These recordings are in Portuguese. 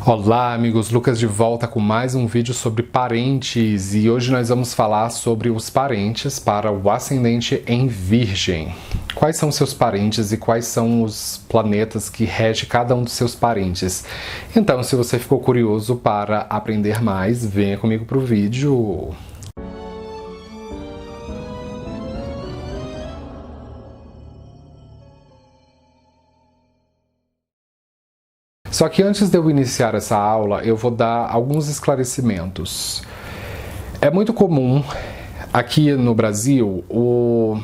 Olá amigos, Lucas de volta com mais um vídeo sobre parentes e hoje nós vamos falar sobre os parentes para o ascendente em Virgem. Quais são seus parentes e quais são os planetas que regem cada um dos seus parentes? Então, se você ficou curioso para aprender mais, venha comigo para o vídeo. Só que antes de eu iniciar essa aula, eu vou dar alguns esclarecimentos. É muito comum aqui no Brasil o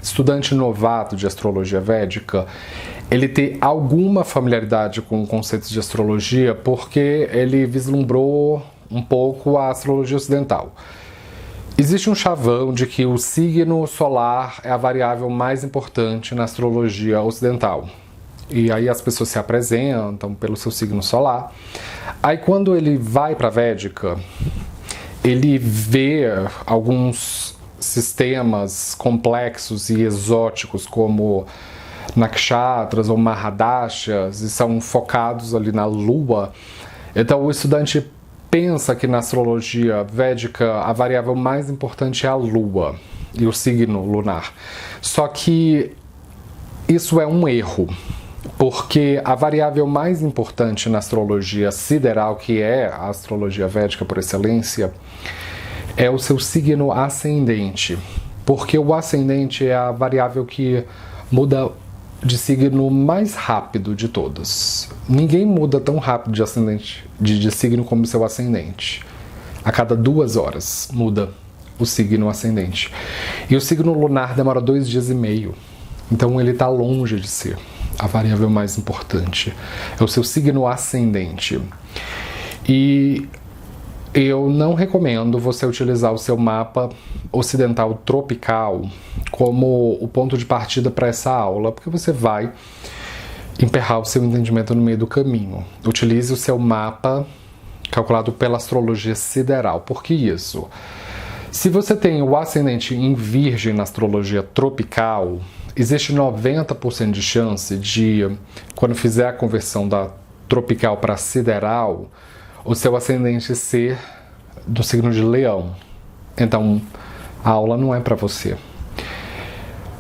estudante novato de astrologia védica ele ter alguma familiaridade com conceitos de astrologia porque ele vislumbrou um pouco a astrologia ocidental. Existe um chavão de que o signo solar é a variável mais importante na astrologia ocidental. E aí as pessoas se apresentam pelo seu signo solar. Aí quando ele vai para a Védica, ele vê alguns sistemas complexos e exóticos como nakshatras ou mahadashas e são focados ali na lua. Então o estudante pensa que na astrologia védica a variável mais importante é a lua e o signo lunar. Só que isso é um erro. Porque a variável mais importante na astrologia sideral, que é a astrologia védica por excelência, é o seu signo ascendente. Porque o ascendente é a variável que muda de signo mais rápido de todas. Ninguém muda tão rápido de ascendente, de signo como o seu ascendente. A cada 2 horas muda o signo ascendente. E o signo lunar demora 2 dias e meio. Então ele está longe de ser a variável mais importante. É o seu signo ascendente. E eu não recomendo você utilizar o seu mapa ocidental tropical como o ponto de partida para essa aula, porque você vai emperrar o seu entendimento no meio do caminho. Utilize o seu mapa calculado pela astrologia sideral. Por que isso? Se você tem o ascendente em Virgem na astrologia tropical, existe 90% de chance de, quando fizer a conversão da tropical para sideral, o seu ascendente ser do signo de Leão. Então, a aula não é para você.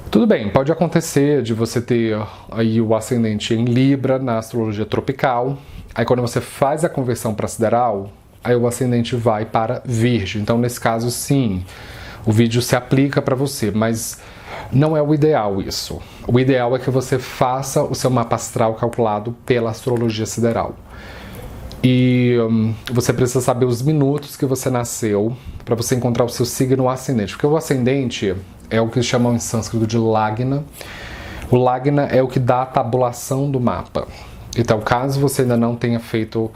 Tudo bem, pode acontecer de você ter aí o ascendente em Libra na astrologia tropical, aí quando você faz a conversão para sideral, aí o ascendente vai para Virgem. Então, nesse caso, sim, o vídeo se aplica para você, mas não é o ideal isso. O ideal é que você faça o seu mapa astral calculado pela astrologia sideral. E você precisa saber os minutos que você nasceu para você encontrar o seu signo ascendente. Porque o ascendente é o que chamam em sânscrito de Lagna. O Lagna é o que dá a tabulação do mapa. Então, caso você ainda não tenha feito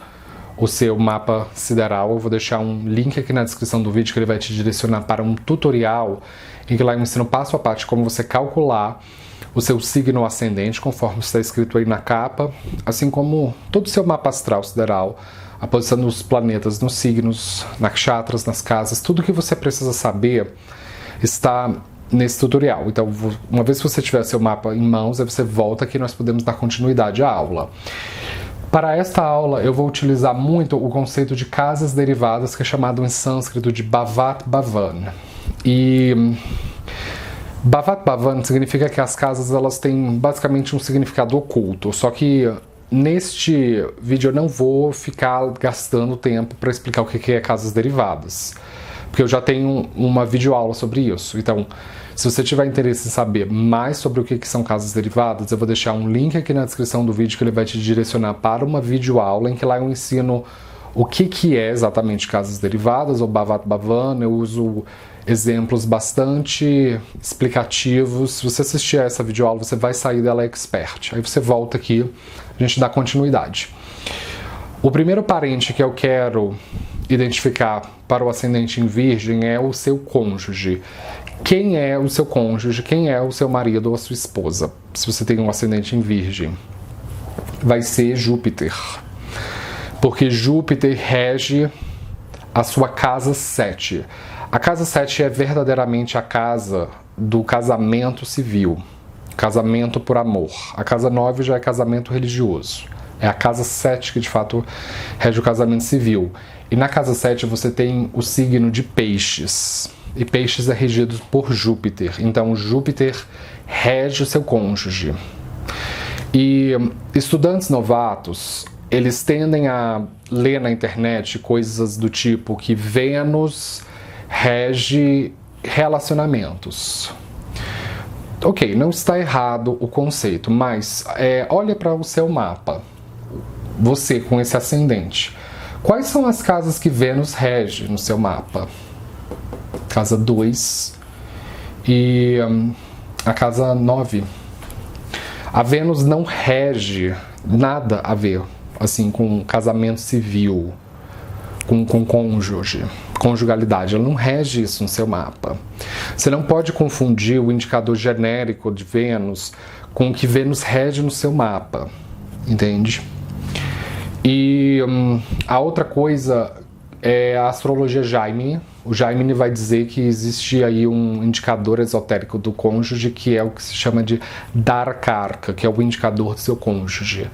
o seu mapa sideral, eu vou deixar um link aqui na descrição do vídeo que ele vai te direcionar para um tutorial em que lá eu ensino passo a passo como você calcular o seu signo ascendente, conforme está escrito aí na capa, assim como todo o seu mapa astral sideral, a posição dos planetas nos signos, nakshatras, nas casas, tudo que você precisa saber está nesse tutorial. Então, uma vez que você tiver seu mapa em mãos, aí você volta que nós podemos dar continuidade à aula. Para esta aula, eu vou utilizar muito o conceito de casas derivadas, que é chamado em sânscrito de Bhavat Bhavan. E Bhavat Bhavan significa que as casas elas têm basicamente um significado oculto, só que neste vídeo eu não vou ficar gastando tempo para explicar o que é casas derivadas, porque eu já tenho uma videoaula sobre isso. Então, se você tiver interesse em saber mais sobre o que são casas derivadas, eu vou deixar um link aqui na descrição do vídeo que ele vai te direcionar para uma videoaula em que lá eu ensino o que é exatamente casas derivadas ou Bhavat Bhavan. Eu uso exemplos bastante explicativos. Se você assistir a essa videoaula, você vai sair dela expert. Aí você volta aqui, a gente dá continuidade. O primeiro parente que eu quero identificar para o ascendente em Virgem é o seu cônjuge. Quem é o seu cônjuge? Quem é o seu marido ou a sua esposa? Se você tem um ascendente em Virgem, vai ser Júpiter. Porque Júpiter rege a sua casa 7. A casa 7 é verdadeiramente a casa do casamento civil, casamento por amor. A casa 9 já é casamento religioso. É a casa 7 que de fato rege o casamento civil. E na casa 7 você tem o signo de Peixes. E Peixes é regido por Júpiter. Então Júpiter rege o seu cônjuge. E estudantes novatos, eles tendem a ler na internet coisas do tipo que Vênus rege relacionamentos. Ok, não está errado o conceito, mas olha para o seu mapa, você com esse ascendente. Quais são as casas que Vênus rege no seu mapa? Casa 2 e a casa 9. A Vênus não rege nada a ver assim, com casamento civil, com cônjuge, conjugalidade. Ela não rege isso no seu mapa. Você não pode confundir o indicador genérico de Vênus com o que Vênus rege no seu mapa, entende? E a outra coisa é a astrologia Jaime. O Jaime vai dizer que existe aí um indicador esotérico do cônjuge, que é o que se chama de Dharakarka, que é o indicador do seu cônjuge.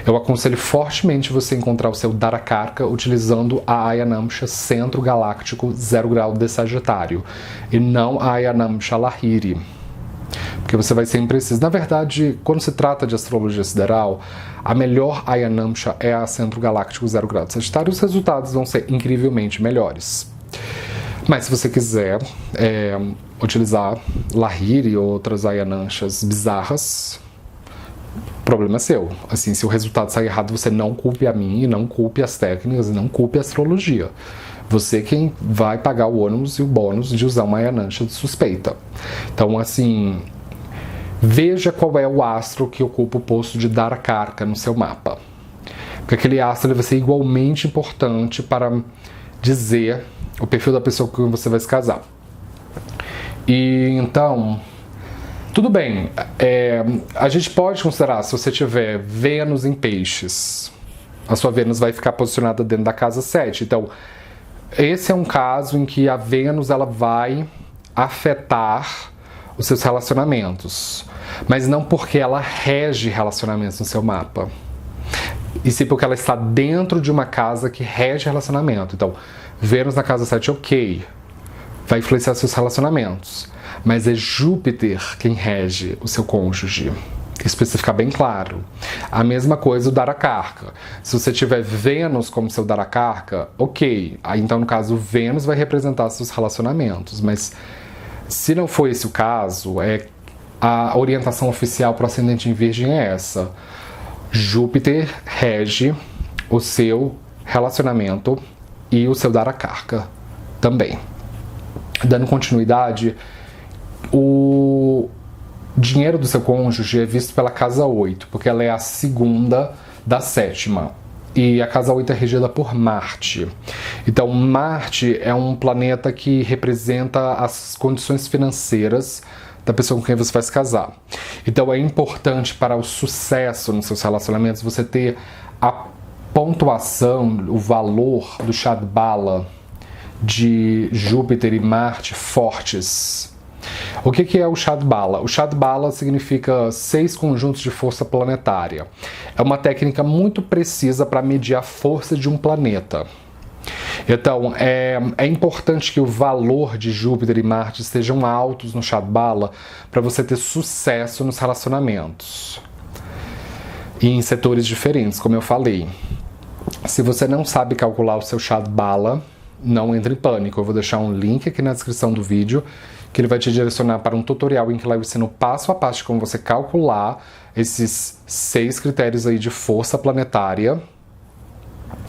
Eu aconselho fortemente você encontrar o seu Dharakarka utilizando a Ayanamsha Centro Galáctico 0 grau de Sagitário, e não a Ayanamsha Lahiri, porque você vai ser impreciso. Na verdade, quando se trata de astrologia sideral, a melhor Ayanamsha é a Centro Galáctico 0 grau de Sagitário, e os resultados vão ser incrivelmente melhores. Mas se você quiser utilizar Lahiri ou outras Ayanamshas bizarras, problema é seu. Assim, se o resultado sair errado, você não culpe a mim, e não culpe as técnicas, e não culpe a astrologia. Você quem vai pagar o ônus e o bônus de usar uma Ayanamsha de suspeita. Então, assim, veja qual é o astro que ocupa o posto de Dharakarka no seu mapa. Porque aquele astro ele vai ser igualmente importante para dizer o perfil da pessoa com quem você vai se casar. E então, tudo bem, a gente pode considerar, se você tiver Vênus em Peixes, a sua Vênus vai ficar posicionada dentro da casa 7. Então, esse é um caso em que a Vênus ela vai afetar os seus relacionamentos, mas não porque ela rege relacionamentos no seu mapa, e sim porque ela está dentro de uma casa que rege relacionamento. Então, Vênus na casa 7, ok, vai influenciar seus relacionamentos, mas é Júpiter quem rege o seu cônjuge. Isso precisa ficar bem claro. A mesma coisa o Dharakarka. Se você tiver Vênus como seu Dharakarka, ok. Aí, então, no caso, Vênus vai representar seus relacionamentos. Mas se não for esse o caso, a orientação oficial para o ascendente em Virgem é essa. Júpiter rege o seu relacionamento e o seu Dharakarka também. Dando continuidade, o dinheiro do seu cônjuge é visto pela casa 8, porque ela é a segunda da sétima. E a casa 8 é regida por Marte. Então, Marte é um planeta que representa as condições financeiras da pessoa com quem você vai se casar. Então, é importante para o sucesso nos seus relacionamentos você ter a pontuação, o valor do Shadbala de Júpiter e Marte fortes. O que é o Shadbala? O Shadbala significa 6 conjuntos de força planetária. É uma técnica muito precisa para medir a força de um planeta. Então, é importante que o valor de Júpiter e Marte estejam altos no Shadbala para você ter sucesso nos relacionamentos. E em setores diferentes, como eu falei. Se você não sabe calcular o seu Shadbala, não entre em pânico. Eu vou deixar um link aqui na descrição do vídeo, que ele vai te direcionar para um tutorial em que lá eu ensino passo a passo de como você calcular esses 6 critérios aí de força planetária.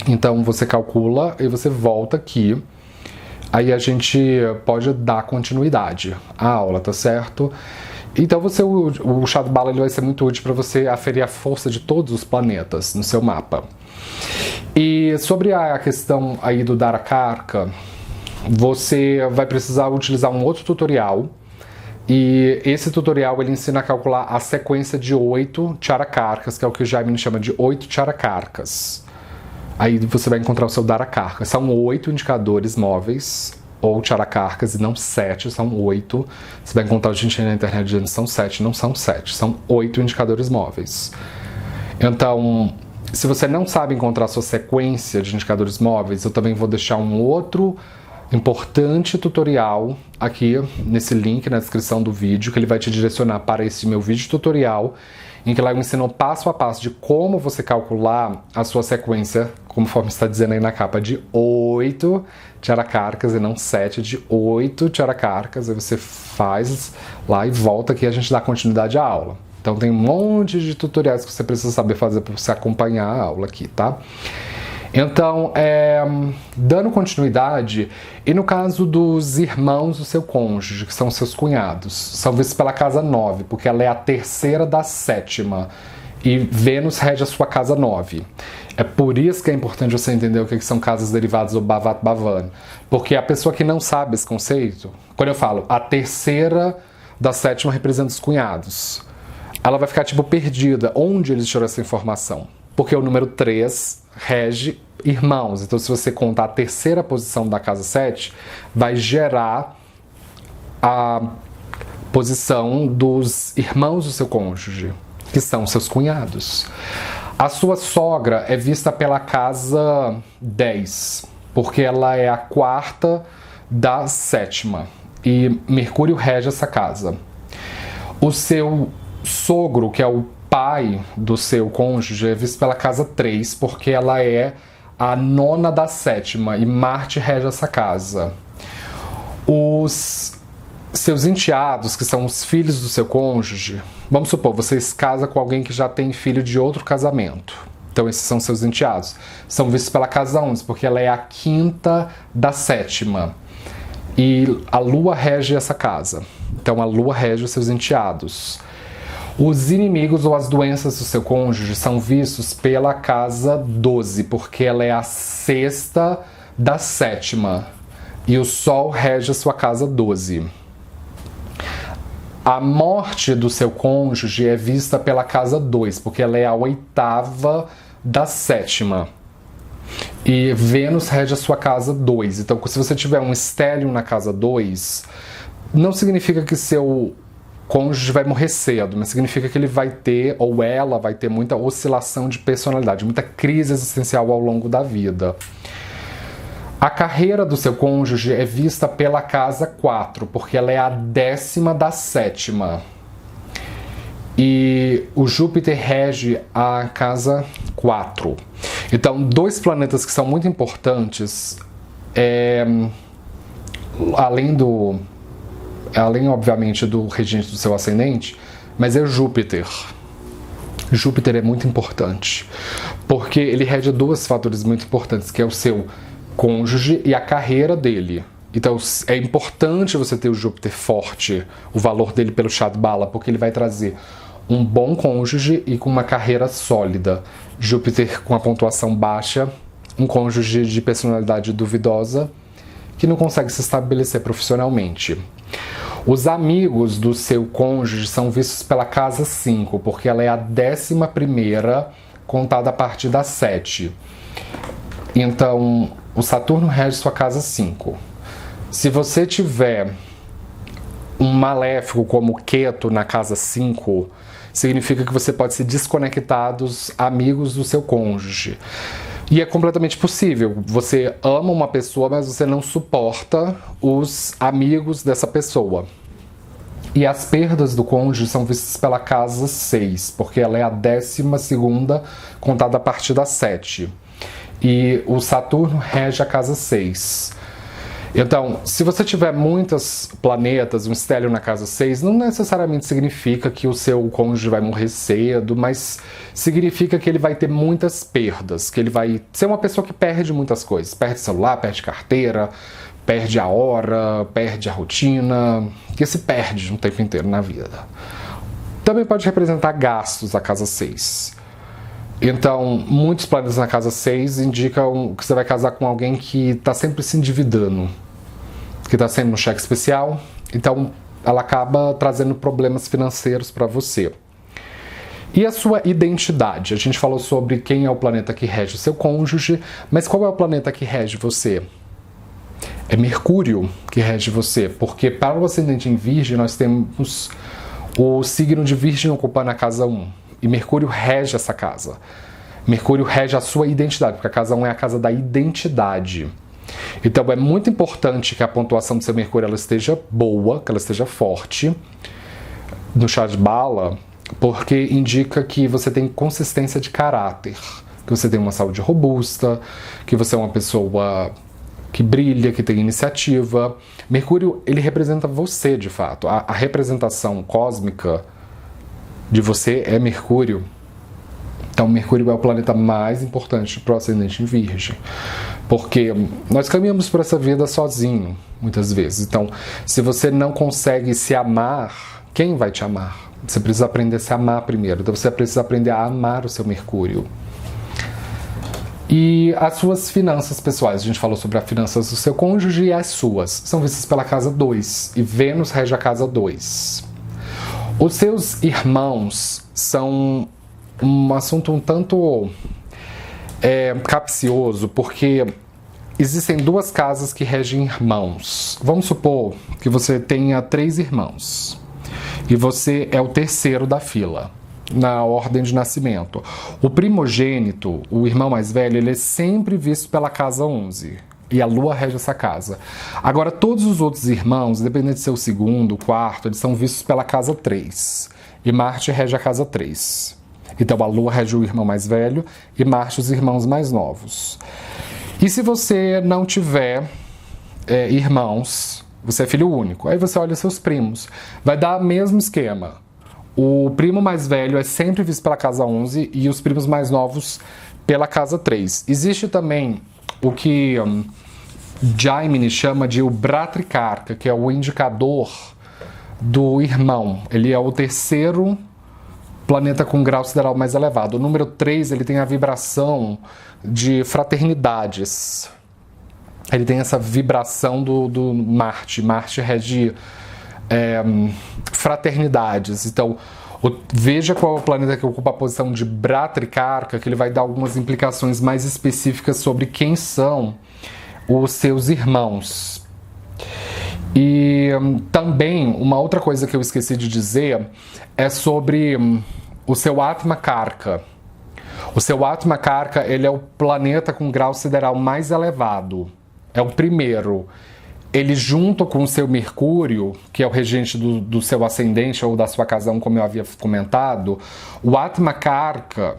Então você calcula e você volta aqui. Aí a gente pode dar continuidade à aula, tá certo? Então o Shadbala ele vai ser muito útil para você aferir a força de todos os planetas no seu mapa. E sobre a questão aí do Dharakarka, você vai precisar utilizar um outro tutorial. E esse tutorial ele ensina a calcular a sequência de 8 Charakarkas, que é o que o Jaime chama de 8 Charakarkas. Aí você vai encontrar o seu Dharakarka. São 8 indicadores móveis, ou Charakarkas, e não 7, são 8. Você vai encontrar gente na internet dizendo que são 7, não são 7, são 8 indicadores móveis. Então, se você não sabe encontrar a sua sequência de indicadores móveis, eu também vou deixar um outro importante tutorial aqui nesse link na descrição do vídeo, que ele vai te direcionar para esse meu vídeo tutorial, em que lá eu ensino passo a passo de como você calcular a sua sequência, conforme está dizendo aí na capa, de 8 tcharakarkas e não 7, de 8 tcharakarkas. Aí você faz lá e volta aqui e a gente dá continuidade à aula. Então tem um monte de tutoriais que você precisa saber fazer para você acompanhar a aula aqui, tá? Então, dando continuidade, e no caso dos irmãos do seu cônjuge, que são seus cunhados, são vistos pela casa 9, porque ela é a terceira da sétima, e Vênus rege a sua casa 9. É por isso que é importante você entender o que são casas derivadas ou Bhavat Bhavan, porque a pessoa que não sabe esse conceito, quando eu falo a terceira da sétima representa os cunhados, ela vai ficar tipo perdida, onde eles tiraram essa informação? Porque o número 3 rege irmãos. Então, se você contar a terceira posição da casa 7, vai gerar a posição dos irmãos do seu cônjuge, que são seus cunhados. A sua sogra é vista pela casa 10, porque ela é a quarta da sétima. E Mercúrio rege essa casa. O seu sogro, que é o pai do seu cônjuge, é visto pela casa 3, porque ela é a nona da sétima e Marte rege essa casa. Os seus enteados, que são os filhos do seu cônjuge, vamos supor, vocês casam com alguém que já tem filho de outro casamento. Então esses são seus enteados. São vistos pela casa 11, porque ela é a quinta da sétima. E a Lua rege essa casa. Então a Lua rege os seus enteados. Os inimigos ou as doenças do seu cônjuge são vistos pela casa 12, porque ela é a sexta da sétima. E o Sol rege a sua casa 12. A morte do seu cônjuge é vista pela casa 2, porque ela é a oitava da sétima. E Vênus rege a sua casa 2. Então, se você tiver um estélio na casa 2, não significa que seu cônjuge vai morrer cedo, mas significa que ele vai ter, ou ela vai ter, muita oscilação de personalidade, muita crise existencial ao longo da vida. A carreira do seu cônjuge é vista pela casa 4, porque ela é a décima da sétima. E o Júpiter rege a casa 4. Então, dois planetas que são muito importantes, além, obviamente, do regente do seu ascendente, mas é Júpiter. Júpiter é muito importante, porque ele rege dois fatores muito importantes, que é o seu cônjuge e a carreira dele. Então, é importante você ter o Júpiter forte, o valor dele pelo chá de bala, porque ele vai trazer um bom cônjuge e com uma carreira sólida. Júpiter com a pontuação baixa, um cônjuge de personalidade duvidosa, que não consegue se estabelecer profissionalmente. Os amigos do seu cônjuge são vistos pela casa 5, porque ela é a 11ª contada a partir da 7. Então, o Saturno rege sua casa 5. Se você tiver um maléfico como Ketu na casa 5, significa que você pode se desconectar dos amigos do seu cônjuge. E é completamente possível. Você ama uma pessoa, mas você não suporta os amigos dessa pessoa. E as perdas do cônjuge são vistas pela casa 6, porque ela é a 12ª contada a partir da 7. E o Saturno rege a casa 6. Então, se você tiver muitos planetas, um estélio na casa 6, não necessariamente significa que o seu cônjuge vai morrer cedo, mas significa que ele vai ter muitas perdas, que ele vai ser uma pessoa que perde muitas coisas. Perde celular, perde carteira, perde a hora, perde a rotina, que se perde um tempo inteiro na vida. Também pode representar gastos a casa 6. Então, muitos planetas na casa 6 indicam que você vai casar com alguém que está sempre se endividando, que está sempre no cheque especial. Então, ela acaba trazendo problemas financeiros para você. E a sua identidade? A gente falou sobre quem é o planeta que rege o seu cônjuge, mas qual é o planeta que rege você? É Mercúrio que rege você, porque para o ascendente em Virgem nós temos o signo de Virgem ocupando a casa 1. E Mercúrio rege essa casa. Mercúrio rege a sua identidade, porque a casa 1 é a casa da identidade. Então é muito importante que a pontuação do seu Mercúrio ela esteja boa, que ela esteja forte no chá de bala, porque indica que você tem consistência de caráter, que você tem uma saúde robusta, que você é uma pessoa que brilha, que tem iniciativa. Mercúrio, ele representa você, de fato. A representação cósmica de você é Mercúrio. Então, Mercúrio é o planeta mais importante para o ascendente em Virgem. Porque nós caminhamos por essa vida sozinho, muitas vezes. Então, se você não consegue se amar, quem vai te amar? Você precisa aprender a se amar primeiro. Então, você precisa aprender a amar o seu Mercúrio. E as suas finanças pessoais. A gente falou sobre as finanças do seu cônjuge e as suas. São vistas pela casa 2. E Vênus rege a casa 2. Os seus irmãos são um assunto um tanto capcioso, porque existem 2 casas que regem irmãos. Vamos supor que você tenha 3 irmãos e você é o terceiro da fila na ordem de nascimento. O primogênito, o irmão mais velho, ele é sempre visto pela casa 11. E a Lua rege essa casa. Agora, todos os outros irmãos, independente de ser o segundo, o quarto, eles são vistos pela casa 3. E Marte rege a casa 3. Então, a Lua rege o irmão mais velho e Marte os irmãos mais novos. E se você não tiver irmãos, você é filho único, aí você olha seus primos. Vai dar o mesmo esquema. O primo mais velho é sempre visto pela casa 11 e os primos mais novos pela casa 3. Existe também o que Jaime chama de o Bratricarca, que é o indicador do irmão. Ele é o terceiro planeta com grau sideral mais elevado. O número 3, ele tem a vibração de fraternidades. Ele tem essa vibração do Marte. Marte rege fraternidades. Então, veja qual é o planeta que ocupa a posição de Bratricarca, que ele vai dar algumas implicações mais específicas sobre quem são os seus irmãos. E também, uma outra coisa que eu esqueci de dizer é sobre o seu Atma Karka. O seu Atma Karka, ele é o planeta com grau sideral mais elevado. É o primeiro. Ele, junto com o seu Mercúrio, que é o regente do seu ascendente ou da sua casa 1, como eu havia comentado, o Atma Karka,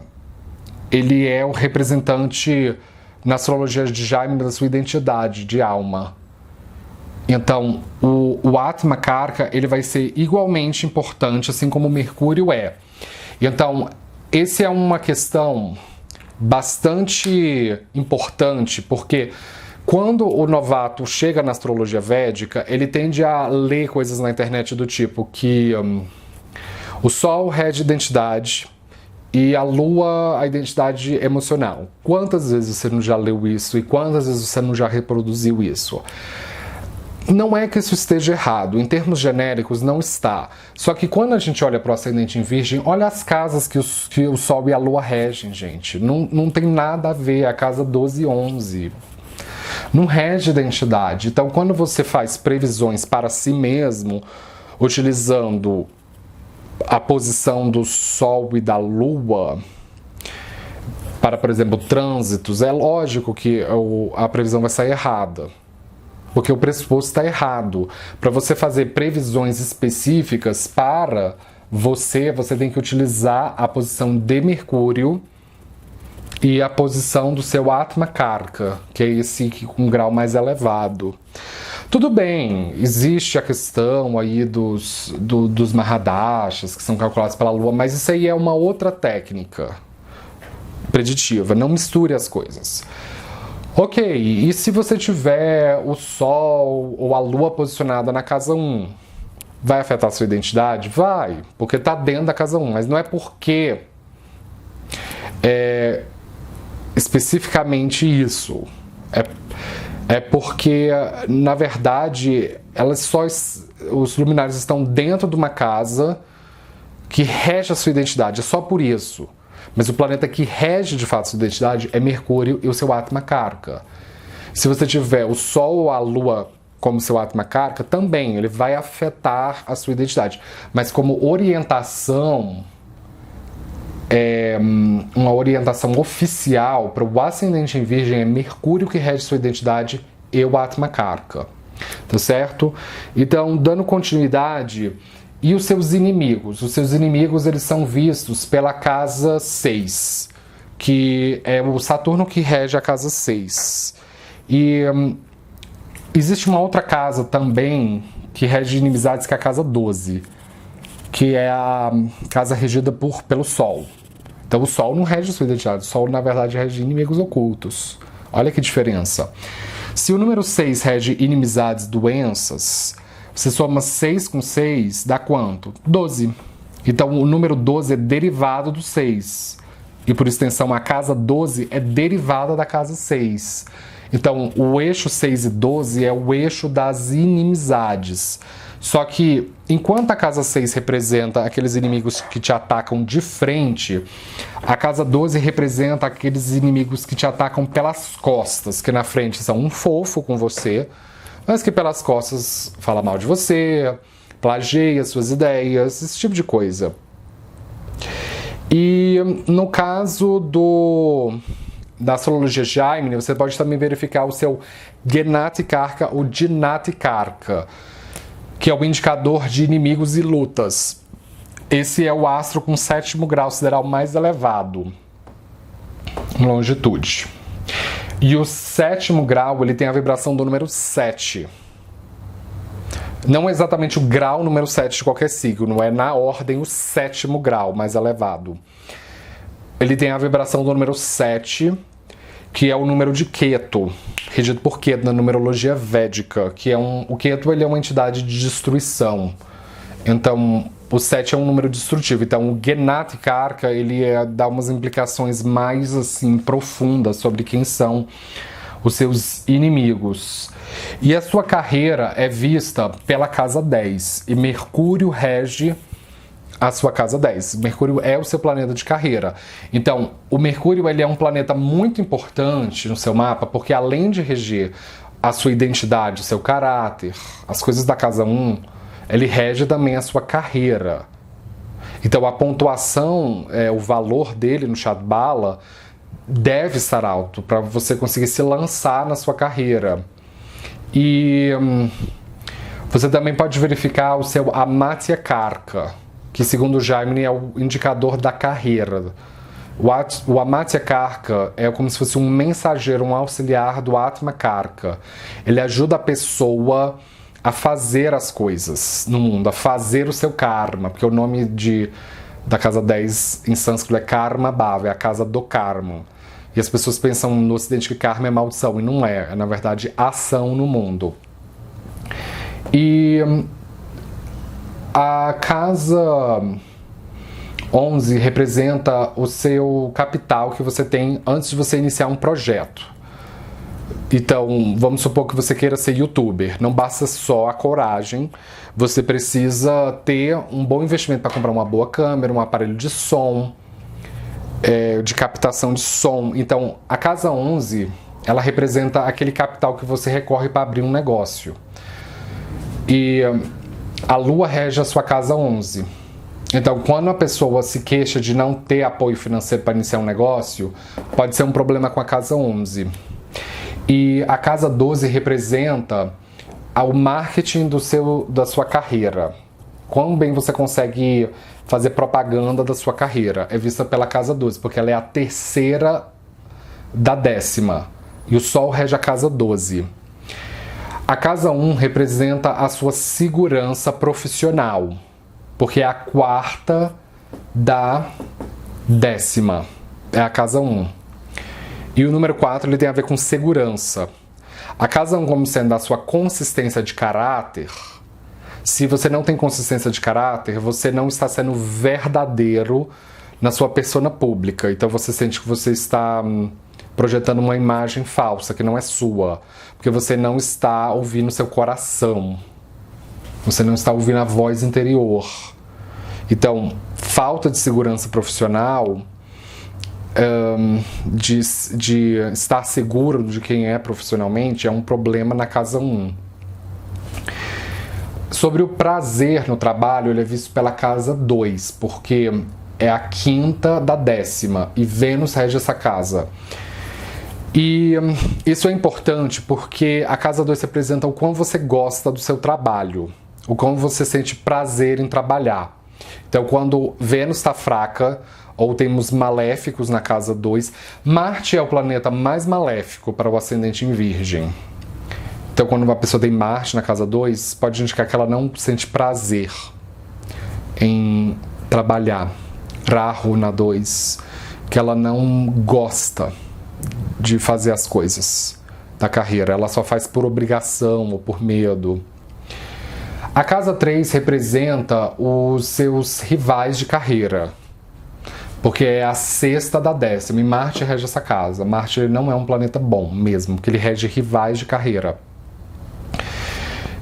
ele é o representante na astrologia de Jaime da sua identidade de alma. Então, o Atma Karka, ele vai ser igualmente importante, assim como o Mercúrio é. Então, essa é uma questão bastante importante, porque quando o novato chega na astrologia védica, ele tende a ler coisas na internet do tipo que o Sol rege identidade e a Lua a identidade emocional. Quantas vezes você não já leu isso e quantas vezes você não já reproduziu isso? Não é que isso esteja errado, em termos genéricos não está. Só que quando a gente olha para o ascendente em Virgem, olha as casas que o Sol e a Lua regem, gente. Não tem nada a ver, a casa 12 e 11. Não rege identidade. Então, quando você faz previsões para si mesmo, utilizando a posição do Sol e da Lua, para, por exemplo, trânsitos, é lógico que a previsão vai sair errada. Porque o pressuposto está errado. Para você fazer previsões específicas para você tem que utilizar a posição de Mercúrio e a posição do seu Atma Karka, que é esse com grau mais elevado. Tudo bem, existe a questão aí dos Mahadashas, que são calculados pela Lua, mas isso aí é uma outra técnica preditiva. Não misture as coisas. Ok, e se você tiver o Sol ou a Lua posicionada na casa 1, vai afetar a sua identidade? Vai, porque está dentro da casa 1, mas não é porque especificamente isso. É porque, na verdade, os luminares estão dentro de uma casa que rege a sua identidade, é só por isso. Mas o planeta que rege de fato a sua identidade é Mercúrio e o seu Atma Karka. Se você tiver o Sol ou a Lua como seu Atma Karka, também ele vai afetar a sua identidade. Mas como orientação, uma orientação oficial para o ascendente em Virgem é Mercúrio que rege sua identidade e o Atma Karka, tá certo? Então, dando continuidade, e os seus inimigos? Os seus inimigos, eles são vistos pela casa 6, que é o Saturno que rege a casa 6. E existe uma outra casa também que rege inimizades, que é a casa 12, que é a casa regida pelo Sol. Então o Sol não rege sua identidade, o Sol na verdade rege inimigos ocultos. Olha que diferença. Se o número 6 rege inimizades, doenças, você soma 6 com 6, dá quanto? 12. Então o número 12 é derivado do 6. E por extensão a casa 12 é derivada da casa 6. Então o eixo 6 e 12 é o eixo das inimizades. Só que, enquanto a casa 6 representa aqueles inimigos que te atacam de frente, a casa 12 representa aqueles inimigos que te atacam pelas costas, que na frente são um fofo com você, mas que pelas costas fala mal de você, plageia suas ideias, esse tipo de coisa. E no caso da astrologia Jaimini, você pode também verificar o seu Gnati Karka ou Dinati Karka, que é o indicador de inimigos e lutas. Esse é o astro com 7º grau sideral mais elevado em longitude. E o 7º grau, ele tem a vibração do número 7. Não é exatamente o grau número 7 de qualquer signo, é na ordem o 7º grau mais elevado. Ele tem a vibração do número 7, que é o número de Ketu, regido por Ketu na numerologia védica, que o Ketu, ele é uma entidade de destruição. Então, o 7 é um número destrutivo. Então, o Gnati Karka, ele dá umas implicações mais assim profundas sobre quem são os seus inimigos. E a sua carreira é vista pela casa 10, e Mercúrio rege a sua casa 10. Mercúrio é o seu planeta de carreira. Então, o Mercúrio, ele é um planeta muito importante no seu mapa, porque além de reger a sua identidade, o seu caráter, as coisas da casa 1, ele rege também a sua carreira. Então, a pontuação, o valor dele no Shadbala deve estar alto para você conseguir se lançar na sua carreira. E você também pode verificar o seu Amatya Karka, que segundo o Jaimini é o indicador da carreira. O Amatya Karka é como se fosse um mensageiro, um auxiliar do Atma Karka. Ele ajuda a pessoa a fazer as coisas no mundo, a fazer o seu karma, porque o nome da casa 10 em sânscrito é Karma Bhava, é a casa do karma. E as pessoas pensam no ocidente que karma é maldição, e não é na verdade ação no mundo. E a casa 11 representa o seu capital que você tem antes de você iniciar um projeto. Então, vamos supor que você queira ser youtuber. Não basta só a coragem, você precisa ter um bom investimento para comprar uma boa câmera, um aparelho de som, de captação de som. Então, a casa 11, ela representa aquele capital que você recorre para abrir um negócio. E a Lua rege a sua casa 11. Então, quando a pessoa se queixa de não ter apoio financeiro para iniciar um negócio, pode ser um problema com a casa 11. E a casa 12 representa o marketing da sua carreira. Quão bem você consegue fazer propaganda da sua carreira é vista pela casa 12, porque ela é a terceira da 10ª. E o Sol rege a casa 12. A casa 1 representa a sua segurança profissional, porque é a 4ª da 10ª. É a casa 1. E o número 4, ele tem a ver com segurança. A casa 1, como sendo a sua consistência de caráter, se você não tem consistência de caráter, você não está sendo verdadeiro na sua persona pública. Então você sente que você está projetando uma imagem falsa, que não é sua. Porque você não está ouvindo seu coração. Você não está ouvindo a voz interior. Então, falta de segurança profissional, de estar seguro de quem é profissionalmente, é um problema na casa 1. Sobre o prazer no trabalho, ele é visto pela casa 2, porque é a quinta da 10ª e Vênus rege essa casa. E isso é importante porque a casa 2 representa o quão você gosta do seu trabalho, o quão você sente prazer em trabalhar. Então, quando Vênus está fraca, ou temos maléficos na casa 2, Marte é o planeta mais maléfico para o ascendente em Virgem. Então, quando uma pessoa tem Marte na casa 2, pode indicar que ela não sente prazer em trabalhar. Rahu na 2, que ela não gosta de fazer as coisas da carreira, ela só faz por obrigação ou por medo. A casa 3 representa os seus rivais de carreira, porque é a sexta da 10ª e Marte rege essa casa. Marte não é um planeta bom mesmo, porque ele rege rivais de carreira.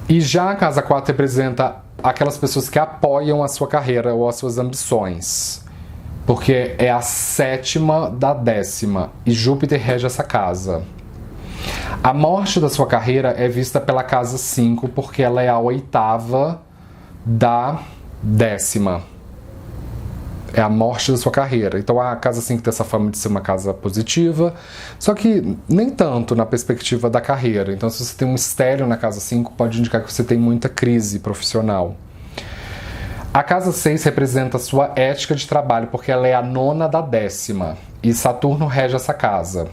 E já a casa 4 representa aquelas pessoas que apoiam a sua carreira ou as suas ambições, porque é a 7ª da 10ª e Júpiter rege essa casa. A morte da sua carreira é vista pela casa 5, porque ela é a 8ª da 10ª. É a morte da sua carreira. Então a casa 5 tem essa fama de ser uma casa positiva, só que nem tanto na perspectiva da carreira. Então, se você tem um estéreo na casa 5, pode indicar que você tem muita crise profissional. A casa 6 representa a sua ética de trabalho, porque ela é a 9ª da 10ª e Saturno rege essa casa.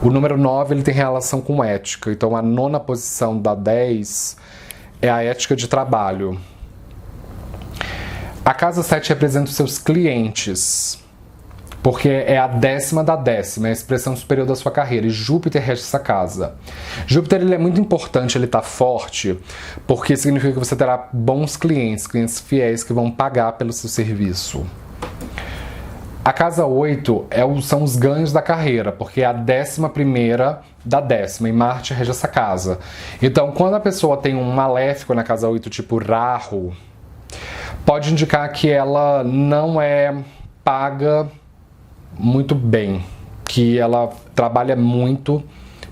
O número 9 ele tem relação com ética, então a 9ª posição da 10 é a ética de trabalho. A casa 7 representa os seus clientes, porque é a 10ª da 10ª, é a expressão superior da sua carreira, e Júpiter rege essa casa. Júpiter ele é muito importante, ele está forte, porque significa que você terá bons clientes, clientes fiéis que vão pagar pelo seu serviço. A casa 8 são os ganhos da carreira, porque é a 11ª da 10ª, e Marte rege essa casa. Então, quando a pessoa tem um maléfico na casa 8, tipo Rahu, pode indicar que ela não é paga muito bem, que ela trabalha muito,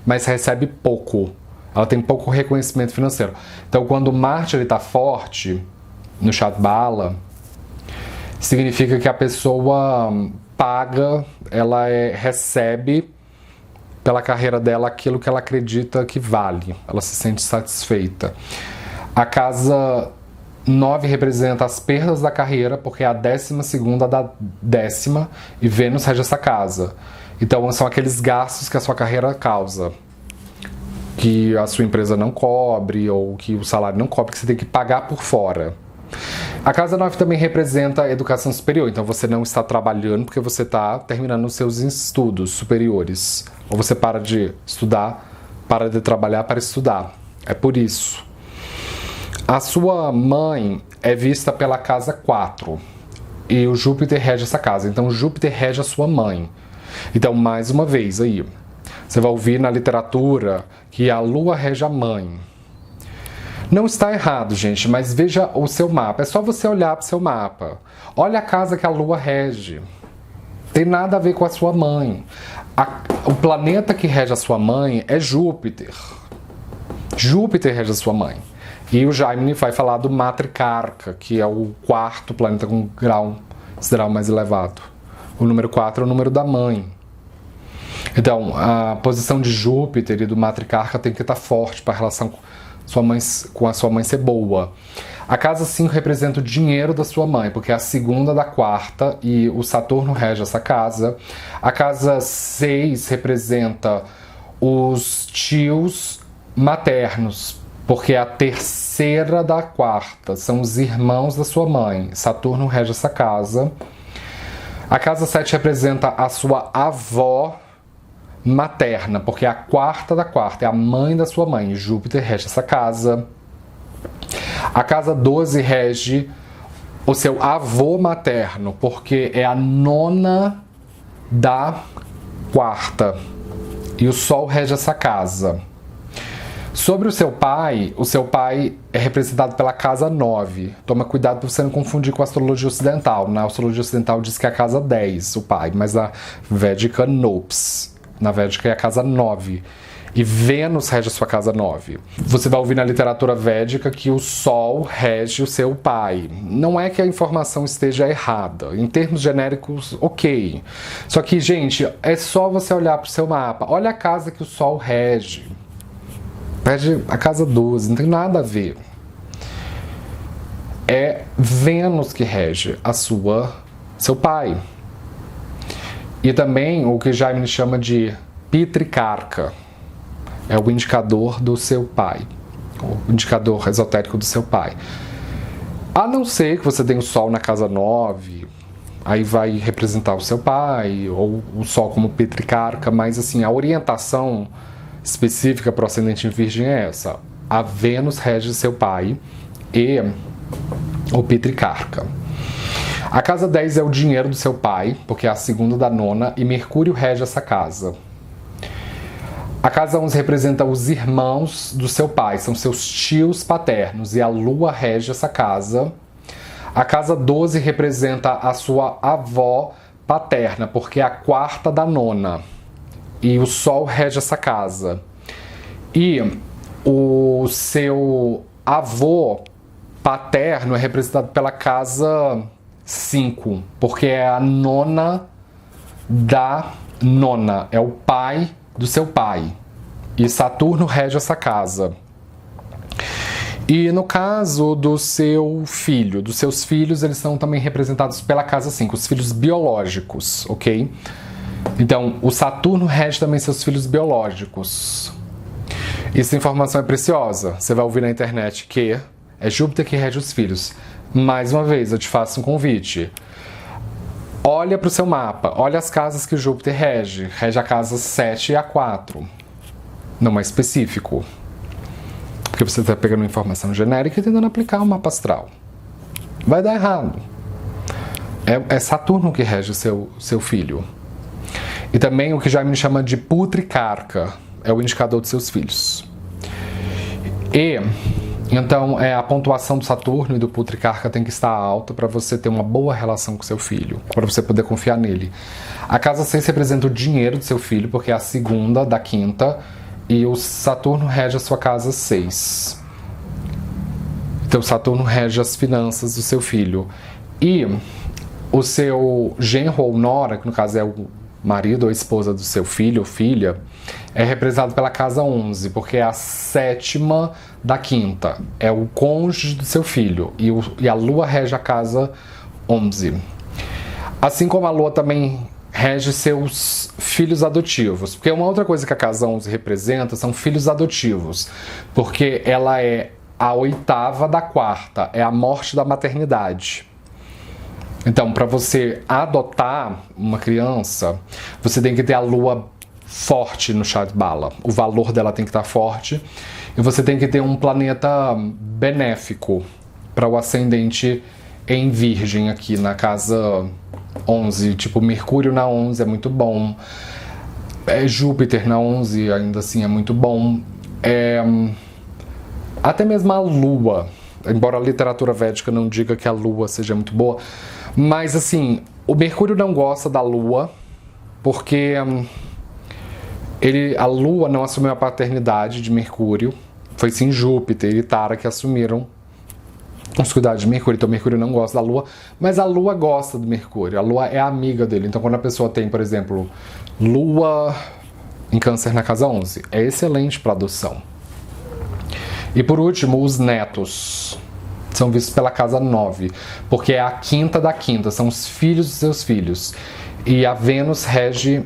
mas recebe pouco. Ela tem pouco reconhecimento financeiro. Então, quando Marte está forte no Shatbala, significa que a pessoa paga, ela recebe pela carreira dela aquilo que ela acredita que vale. Ela se sente satisfeita. A casa 9 representa as perdas da carreira, porque é a 12ª da 10ª e Vênus rege essa casa. Então são aqueles gastos que a sua carreira causa, que a sua empresa não cobre ou que o salário não cobre, que você tem que pagar por fora. A casa 9 também representa a educação superior, então você não está trabalhando porque você está terminando os seus estudos superiores. Ou você para de estudar, para de trabalhar para estudar. É por isso. A sua mãe é vista pela casa 4 e o Júpiter rege essa casa. Então Júpiter rege a sua mãe. Então, mais uma vez aí, você vai ouvir na literatura que a Lua rege a mãe. Não está errado, gente, mas veja o seu mapa. É só você olhar para o seu mapa. Olha a casa que a Lua rege. Tem nada a ver com a sua mãe. O planeta que rege a sua mãe é Júpiter. Júpiter rege a sua mãe. E o Jaime vai falar do Matricarca, que é o 4º planeta com grau sideral mais elevado. O número 4 é o número da mãe. Então, a posição de Júpiter e do Matricarca tem que estar forte para a relação com a sua mãe ser boa. A casa 5 representa o dinheiro da sua mãe, porque é a 2ª da 4ª e o Saturno rege essa casa. A casa 6 representa os tios maternos, porque é a 3ª da 4ª, são os irmãos da sua mãe. Saturno rege essa casa. A casa 7 representa a sua avó materna, porque é a 4ª da 4ª, é a mãe da sua mãe. Júpiter rege essa casa. A casa 12 rege o seu avô materno, porque é a 9ª da 4ª e o Sol rege essa casa. Sobre o seu pai é representado pela casa 9. Toma cuidado para você não confundir com a astrologia ocidental. Na astrologia ocidental diz que é a casa 10, o pai, mas a védica, nops. na Védica é a casa 9. E Vênus rege a sua casa 9. Você vai ouvir na literatura védica que o Sol rege o seu pai. Não é que a informação esteja errada. Em termos genéricos, ok. Só que, gente, é só você olhar para o seu mapa. Olha a casa que o Sol rege. Rege a casa 12, não tem nada a ver. É Vênus que rege seu pai. E também o que Jaime chama de Pitrikarka. É o indicador do seu pai, o indicador esotérico do seu pai. A não ser que você tenha o Sol na casa 9, aí vai representar o seu pai, ou o Sol como Pitrikarka, mas assim, a orientação específica para o ascendente em Virgem é essa. A Vênus rege seu pai e o Pitrikarka. A casa 10 é o dinheiro do seu pai, porque é a segunda da nona, e Mercúrio rege essa casa. A casa 11 representa os irmãos do seu pai, são seus tios paternos, e a lua rege essa casa. A casa 12 representa a sua avó paterna, porque é a quarta da nona, e o sol rege essa casa. E o seu avô paterno é representado pela casa 5, porque é a nona da nona, é o pai do seu pai. E Saturno rege essa casa. E no caso do seu filho, dos seus filhos, eles são também representados pela casa 5, os filhos biológicos, ok? Então, o Saturno rege também seus filhos biológicos. Essa informação é preciosa. Você vai ouvir na internet que é Júpiter que rege os filhos. Mais uma vez, eu te faço um convite. Olha para o seu mapa, olha as casas que o Júpiter rege. Rege a casa 7 e a 4. Não é específico. Porque você está pegando uma informação genérica e tentando aplicar o mapa astral. Vai dar errado. É Saturno que rege o seu filho. E também o que já me chama de Putrikarka. É o indicador dos seus filhos. E então, a pontuação do Saturno e do Putrikarka tem que estar alta para você ter uma boa relação com seu filho, para você poder confiar nele. A casa 6 representa o dinheiro do seu filho, porque é a segunda da quinta, e o Saturno rege a sua casa 6. Então, o Saturno rege as finanças do seu filho. E o seu genro ou nora, que no caso é o marido ou esposa do seu filho ou filha, é representado pela casa 11, porque é a sétima da quinta. É o cônjuge do seu filho. E a lua rege a casa 11. Assim como a lua também rege seus filhos adotivos. Porque uma outra coisa que a casa 11 representa são filhos adotivos. Porque ela é a oitava da quarta. É a morte da maternidade. Então, para você adotar uma criança, você tem que ter a lua forte no Shadbala. O valor dela tem que estar forte. E você tem que ter um planeta benéfico para o ascendente em Virgem aqui na casa 11. Tipo, Mercúrio na 11 é muito bom. Júpiter na 11 ainda assim é muito bom. Até mesmo a Lua. Embora a literatura védica não diga que a Lua seja muito boa. Mas assim, o Mercúrio não gosta da Lua porque a Lua não assumiu a paternidade de Mercúrio. Foi sim Júpiter e Tara que assumiram os cuidados de Mercúrio. Então Mercúrio não gosta da Lua, mas a Lua gosta do Mercúrio. A Lua é amiga dele. Então quando a pessoa tem, por exemplo, Lua em Câncer na casa 11, é excelente para adoção. E por último, os netos são vistos pela casa 9, porque é a quinta da quinta, são os filhos dos seus filhos. E a Vênus rege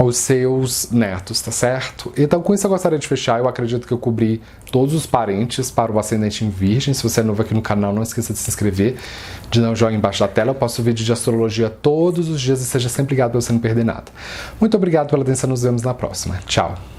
os seus netos, tá certo? Então com isso eu gostaria de fechar. Eu acredito que eu cobri todos os parentes para o ascendente em Virgem. Se você é novo aqui no canal, não esqueça de se inscrever, de dar um joinha embaixo da tela. Eu posto vídeo de astrologia todos os dias e seja sempre ligado para você não perder nada. Muito obrigado pela atenção, nos vemos na próxima. Tchau!